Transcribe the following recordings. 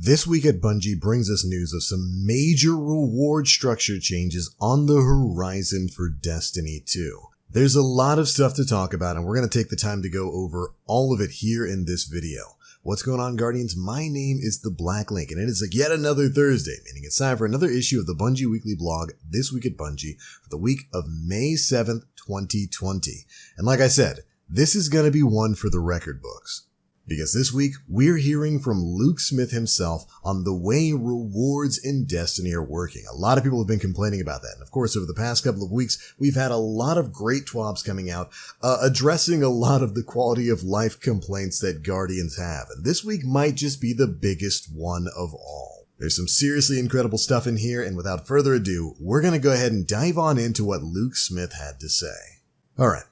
This week at Bungie brings us news of some major reward structure changes on the horizon for Destiny 2. There's a lot of stuff to talk about, and we're going to take the time to go over all of it here in this video. What's going on, Guardians? My name is The Black Link, and it is yet another Thursday, meaning it's time for another issue of the Bungie Weekly Blog, This Week at Bungie, for the week of May 7th, 2020. And like I said, this is going to be one for the record books. Because this week, we're hearing from Luke Smith himself on the way rewards in Destiny are working. A lot of people have been complaining about that. And of course, over the past couple of weeks, we've had a lot of great TWABs coming out, addressing a lot of the quality of life complaints that Guardians have. And this week might just be the biggest one of all. There's some seriously incredible stuff in here, and without further ado, we're going to go ahead and dive on into what Luke Smith had to say. Alright.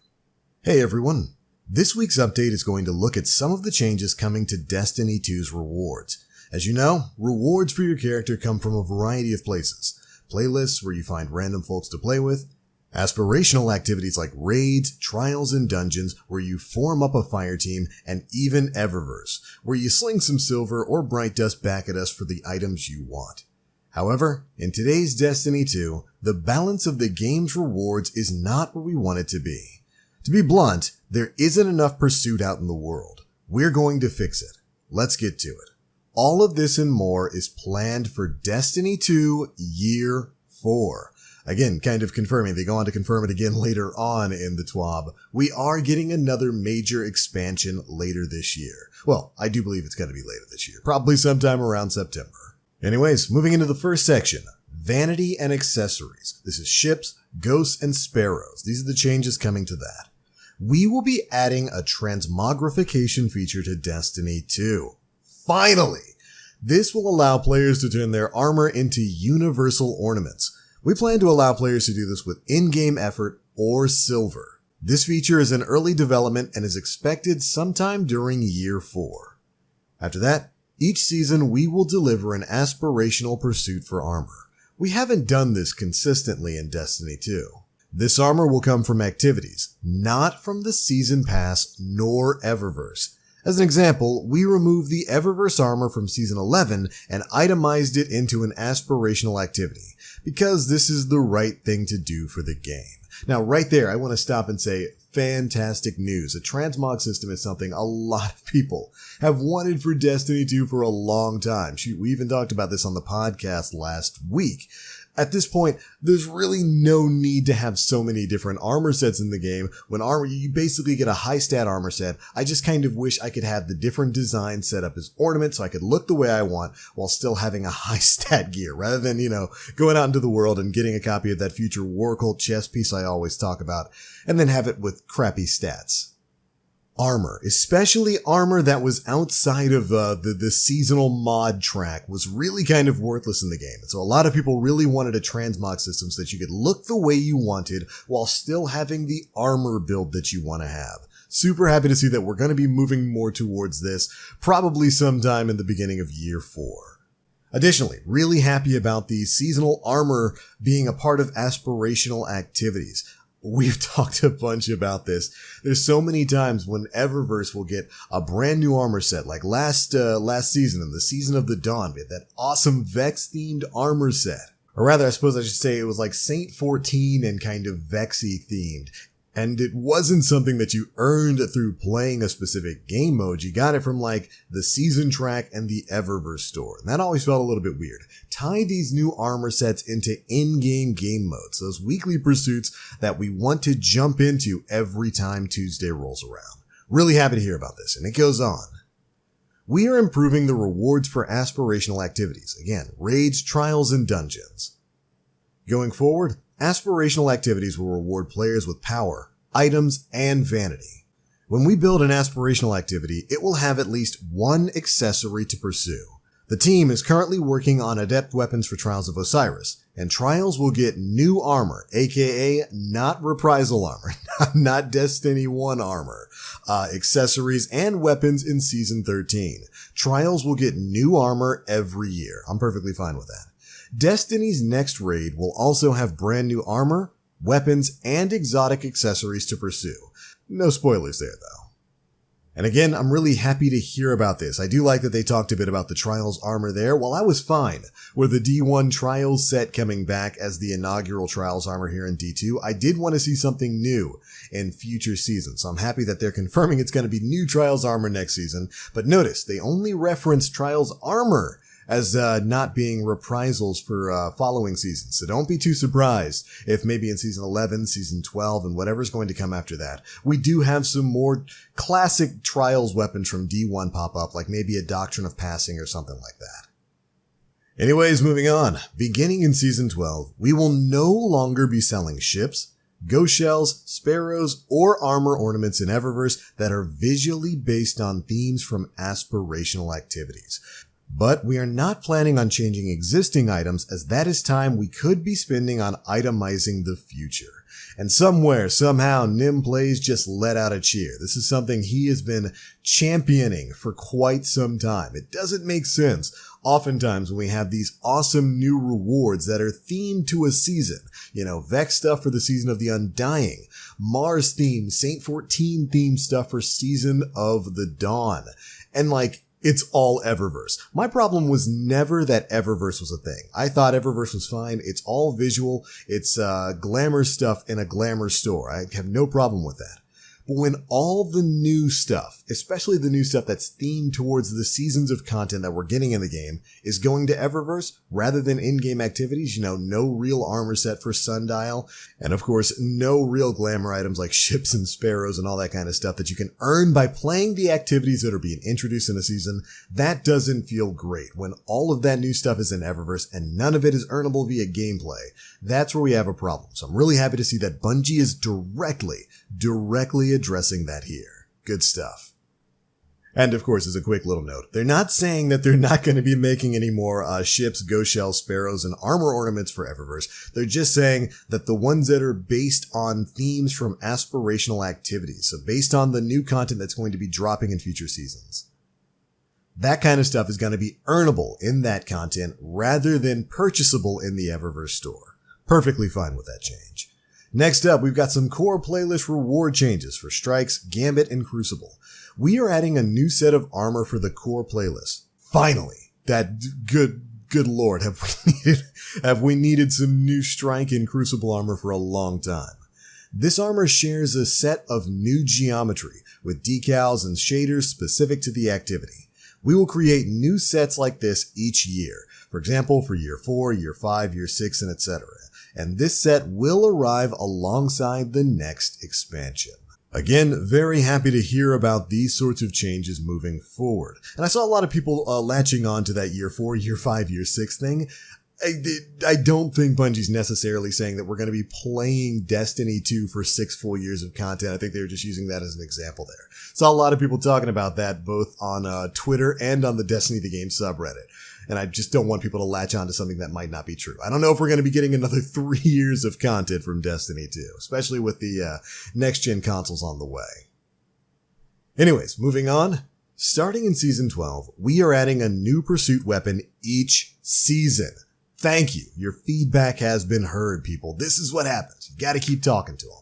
Hey everyone. This week's update is going to look at some of the changes coming to Destiny 2's rewards. As you know, rewards for your character come from a variety of places. Playlists where you find random folks to play with, aspirational activities like raids, trials, and dungeons where you form up a fire team, and even Eververse, where you sling some silver or bright dust back at us for the items you want. However, in today's Destiny 2, the balance of the game's rewards is not where we want it to be. To be blunt, there isn't enough pursuit out in the world. We're going to fix it. Let's get to it. All of this and more is planned for Destiny 2 Year 4. Again, kind of confirming, they go on to confirm it again later on in the TWAB. We are getting another major expansion later this year. Well, I do believe it's going to be later this year, probably sometime around September. Anyways, moving into the first section, Vanity and Accessories. This is ships, ghosts, and sparrows. These are the changes coming to that. We will be adding a transmogrification feature to Destiny 2. Finally! This will allow players to turn their armor into universal ornaments. We plan to allow players to do this with in-game effort or silver. This feature is in early development and is expected sometime during Year 4. After that, each season we will deliver an aspirational pursuit for armor. We haven't done this consistently in Destiny 2. This armor will come from activities, not from the Season Pass nor Eververse. As an example, we removed the Eververse armor from Season 11 and itemized it into an aspirational activity, because this is the right thing to do for the game. Now right there, I want to stop and say, fantastic news. A transmog system is something a lot of people have wanted for Destiny 2 for a long time. Shoot, we even talked about this on the podcast last week. At this point, there's really no need to have so many different armor sets in the game. When you basically get a high stat armor set. I just kind of wish I could have the different designs set up as ornaments so I could look the way I want while still having a high stat gear, rather than, going out into the world and getting a copy of that future War Cult chest piece I always talk about, and then have it with crappy stats. Armor, especially armor that was outside of the seasonal mod track, was really kind of worthless in the game. And so a lot of people really wanted a transmog system so that you could look the way you wanted while still having the armor build that you want to have. Super happy to see that we're going to be moving more towards this, probably sometime in the beginning of Year 4. Additionally, really happy about the seasonal armor being a part of aspirational activities. We've talked a bunch about this. There's so many times when Eververse will get a brand new armor set, like last season in the Season of the Dawn. We had that awesome Vex-themed armor set. Or rather, I suppose I should say it was like Saint 14 and kind of Vexy themed. And it wasn't something that you earned through playing a specific game mode. You got it from like the season track and the Eververse store. And that always felt a little bit weird. Tie these new armor sets into in-game game modes, those weekly pursuits that we want to jump into every time Tuesday rolls around. Really happy to hear about this. And it goes on. We are improving the rewards for aspirational activities. Again, raids, trials, and dungeons. Going forward, aspirational activities will reward players with power, items, and vanity. When we build an aspirational activity, it will have at least one accessory to pursue. The team is currently working on adept weapons for Trials of Osiris, and Trials will get new armor, aka not reprisal armor, not Destiny 1 armor, accessories and weapons in Season 13. Trials will get new armor every year. I'm perfectly fine with that. Destiny's next raid will also have brand new armor, weapons, and exotic accessories to pursue. No spoilers there, though. And again, I'm really happy to hear about this. I do like that they talked a bit about the Trials armor there. While I was fine with the D1 Trials set coming back as the inaugural Trials armor here in D2, I did want to see something new in future seasons. So I'm happy that they're confirming it's going to be new Trials armor next season. But notice, they only reference Trials armor as not being reprisals for following seasons. So don't be too surprised if maybe in Season 11, Season 12, and whatever's going to come after that, we do have some more classic Trials weapons from D1 pop up, like maybe a Doctrine of Passing or something like that. Anyways, moving on. Beginning in Season 12, we will no longer be selling ships, ghost shells, sparrows, or armor ornaments in Eververse that are visually based on themes from aspirational activities. But we are not planning on changing existing items, as that is time we could be spending on itemizing the future. And somewhere, somehow, Nim Plays just let out a cheer. This is something he has been championing for quite some time. It doesn't make sense oftentimes when we have these awesome new rewards that are themed to a season. You know, Vex stuff for the Season of the Undying, Mars themed, Saint 14 themed stuff for Season of the Dawn. And it's all Eververse. My problem was never that Eververse was a thing. I thought Eververse was fine. It's all visual. It's glamour stuff in a glamour store. I have no problem with that. But when all the new stuff, especially the new stuff that's themed towards the seasons of content that we're getting in the game, is going to Eververse rather than in-game activities, no real armor set for Sundial, and of course, no real glamour items like ships and sparrows and all that kind of stuff that you can earn by playing the activities that are being introduced in a season, that doesn't feel great. When all of that new stuff is in Eververse and none of it is earnable via gameplay, that's where we have a problem. So I'm really happy to see that Bungie is directly addressing that here. Good stuff. And of course, as a quick little note, they're not saying that they're not going to be making any more ships, ghost shells, sparrows, and armor ornaments for Eververse. They're just saying that the ones that are based on themes from aspirational activities, so based on the new content that's going to be dropping in future seasons. That kind of stuff is going to be earnable in that content rather than purchasable in the Eververse store. Perfectly fine with that change. Next up, we've got some core playlist reward changes for Strikes, Gambit, and Crucible. We are adding a new set of armor for the core playlist. Finally! That good lord, have we needed some new Strike and Crucible armor for a long time. This armor shares a set of new geometry with decals and shaders specific to the activity. We will create new sets like this each year. For example, for Year 4, Year 5, Year 6, and etc. And this set will arrive alongside the next expansion. Again, very happy to hear about these sorts of changes moving forward. And I saw a lot of people latching on to that Year 4, Year 5, Year 6 thing. I don't think Bungie's necessarily saying that we're going to be playing Destiny 2 for 6 full years of content. I think they were just using that as an example there. Saw a lot of people talking about that both on Twitter and on the Destiny the Game subreddit. And I just don't want people to latch on to something that might not be true. I don't know if we're going to be getting another 3 years of content from Destiny 2, especially with the next-gen consoles on the way. Anyways, moving on. Starting in Season 12, we are adding a new pursuit weapon each season. Thank you. Your feedback has been heard, people. This is what happens. You gotta keep talking to them.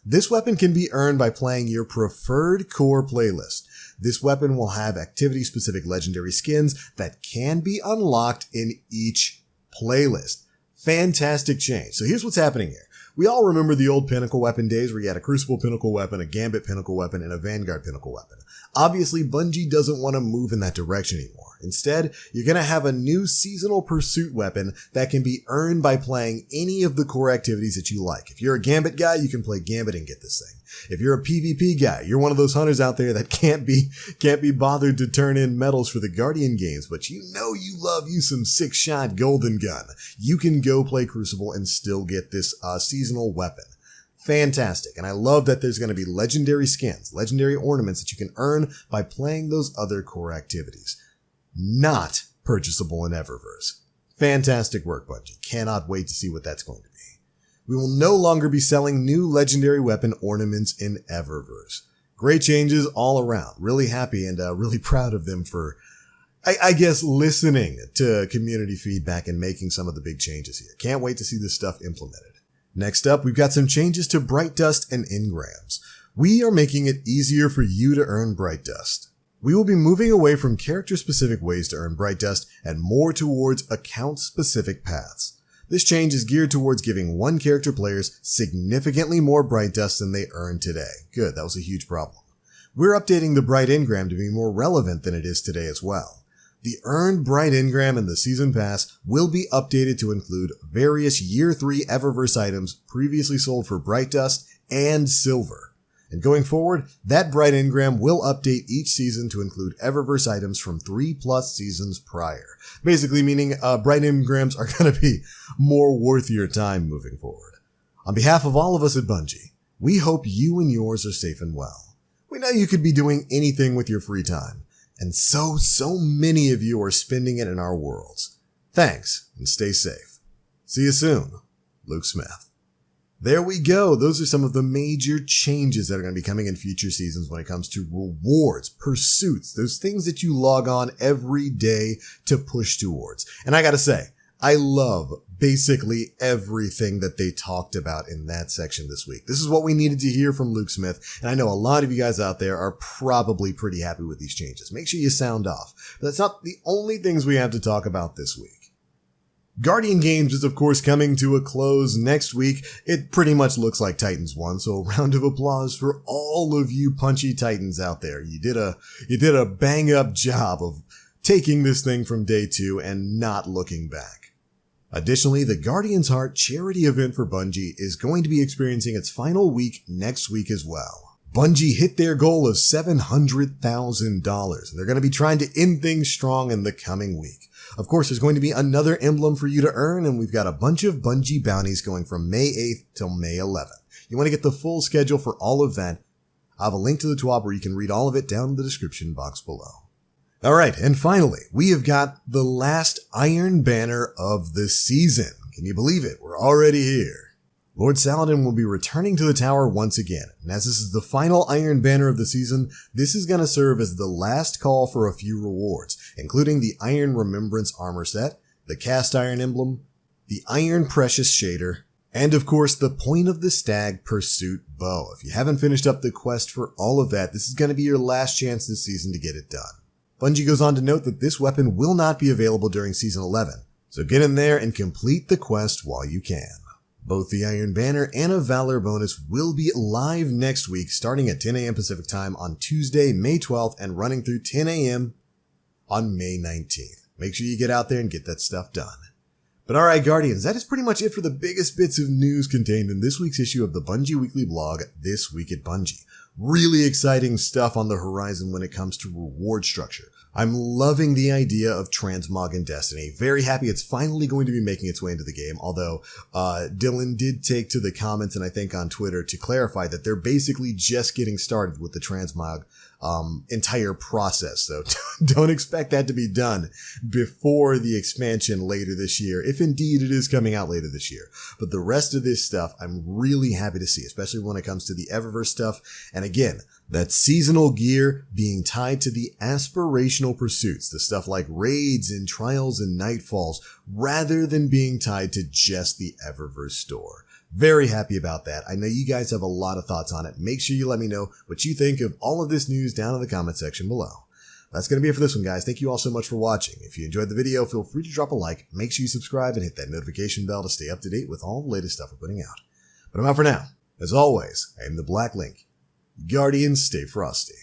This weapon can be earned by playing your preferred core playlist. This weapon will have activity-specific legendary skins that can be unlocked in each playlist. Fantastic change. So here's what's happening here. We all remember the old Pinnacle weapon days where you had a Crucible Pinnacle weapon, a Gambit Pinnacle weapon, and a Vanguard Pinnacle weapon. Obviously, Bungie doesn't want to move in that direction anymore. Instead, you're going to have a new seasonal pursuit weapon that can be earned by playing any of the core activities that you like. If you're a Gambit guy, you can play Gambit and get this thing. If you're a PvP guy, you're one of those hunters out there that can't be bothered to turn in medals for the Guardian games, but you know you love you some 6-shot golden gun. You can go play Crucible and still get this seasonal weapon. Fantastic. And I love that there's going to be legendary skins, legendary ornaments that you can earn by playing those other core activities. Not purchasable in Eververse. Fantastic work, Bungie. Cannot wait to see what that's going to be. We will no longer be selling new legendary weapon ornaments in Eververse. Great changes all around. Really happy and really proud of them for, I guess, listening to community feedback and making some of the big changes here. Can't wait to see this stuff implemented. Next up, we've got some changes to Bright Dust and Engrams. We are making it easier for you to earn Bright Dust. We will be moving away from character-specific ways to earn Bright Dust and more towards account-specific paths. This change is geared towards giving one character players significantly more Bright Dust than they earn today. Good, that was a huge problem. We're updating the Bright Engram to be more relevant than it is today as well. The earned Bright Engram in the Season Pass will be updated to include various Year 3 Eververse items previously sold for Bright Dust and Silver. And going forward, that Bright Engram will update each season to include Eververse items from 3+ seasons prior. Basically meaning Bright Engrams are going to be more worth your time moving forward. On behalf of all of us at Bungie, we hope you and yours are safe and well. We know you could be doing anything with your free time, and so many of you are spending it in our worlds. Thanks, and stay safe. See you soon, Luke Smith. There we go. Those are some of the major changes that are going to be coming in future seasons when it comes to rewards, pursuits, those things that you log on every day to push towards. And I gotta say, I love basically everything that they talked about in that section this week. This is what we needed to hear from Luke Smith, and I know a lot of you guys out there are probably pretty happy with these changes. Make sure you sound off. But that's not the only things we have to talk about this week. Guardian Games is of course coming to a close next week. It pretty much looks like Titans won, so a round of applause for all of you punchy Titans out there. You did a bang up job of taking this thing from day 2 and not looking back. Additionally, the Guardian's Heart charity event for Bungie is going to be experiencing its final week next week as well. Bungie hit their goal of $700,000, and they're going to be trying to end things strong in the coming week. Of course, there's going to be another emblem for you to earn, and we've got a bunch of Bungie bounties going from May 8th till May 11th. You want to get the full schedule for all of that? I have a link to the TWAB where you can read all of it down in the description box below. Alright, and finally, we have got the last Iron Banner of the season. Can you believe it? We're already here. Lord Saladin will be returning to the tower once again, and as this is the final Iron Banner of the season, this is going to serve as the last call for a few rewards, including the Iron Remembrance Armor Set, the Cast Iron Emblem, the Iron Precious Shader, and of course the Point of the Stag Pursuit Bow. If you haven't finished up the quest for all of that, this is going to be your last chance this season to get it done. Bungie goes on to note that this weapon will not be available during Season 11, so get in there and complete the quest while you can. Both the Iron Banner and a Valor bonus will be live next week starting at 10 a.m. Pacific Time on Tuesday, May 12th and running through 10 a.m. on May 19th. Make sure you get out there and get that stuff done. But alright Guardians, that is pretty much it for the biggest bits of news contained in this week's issue of the Bungie Weekly Blog, This Week at Bungie. Really exciting stuff on the horizon when it comes to reward structure. I'm loving the idea of Transmog in Destiny. Very happy it's finally going to be making its way into the game, although Dylan did take to the comments and I think on Twitter to clarify that they're basically just getting started with the Transmog entire process. So don't expect that to be done before the expansion later this year, if indeed it is coming out later this year. But the rest of this stuff I'm really happy to see, especially when it comes to the Eververse stuff. And again, that seasonal gear being tied to the aspirational pursuits, the stuff like raids and trials and nightfalls, rather than being tied to just the Eververse store. Very happy about that. I know you guys have a lot of thoughts on it. Make sure you let me know what you think of all of this news down in the comment section below. That's going to be it for this one, guys. Thank you all so much for watching. If you enjoyed the video, feel free to drop a like, make sure you subscribe, and hit that notification bell to stay up to date with all the latest stuff we're putting out. But I'm out for now. As always, I am the Black Link. Guardians, stay frosty.